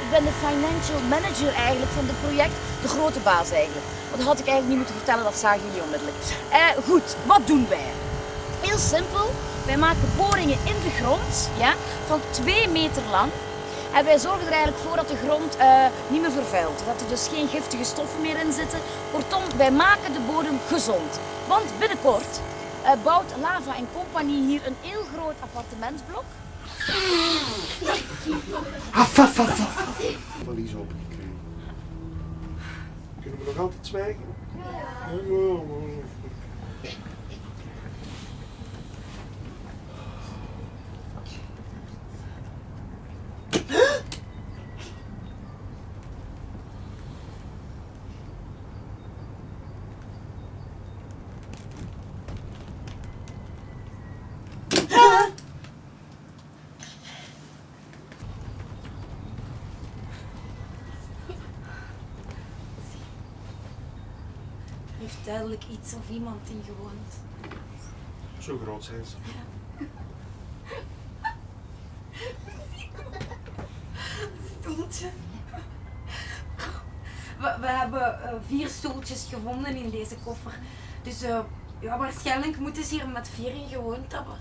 Ik ben de financial manager eigenlijk van het project, de grote baas eigenlijk. Maar dat had ik eigenlijk niet moeten vertellen, dat zagen jullie onmiddellijk. Goed, wat doen wij? Heel simpel, wij maken boringen in de grond, ja, van 2 meter lang. En wij zorgen er eigenlijk voor dat de grond niet meer vervuilt. Dat er dus geen giftige stoffen meer in zitten. Kortom, wij maken de bodem gezond. Want binnenkort bouwt Lava Company hier een heel groot appartementsblok. Valies opengekregen. Kunnen we nog altijd zwijgen? Er heeft duidelijk iets of iemand in gewoond. Zo groot zijn ze. Stoeltje. We hebben 4 stoeltjes gevonden in deze koffer. Dus ja, waarschijnlijk moeten ze hier met 4 in gewoond hebben.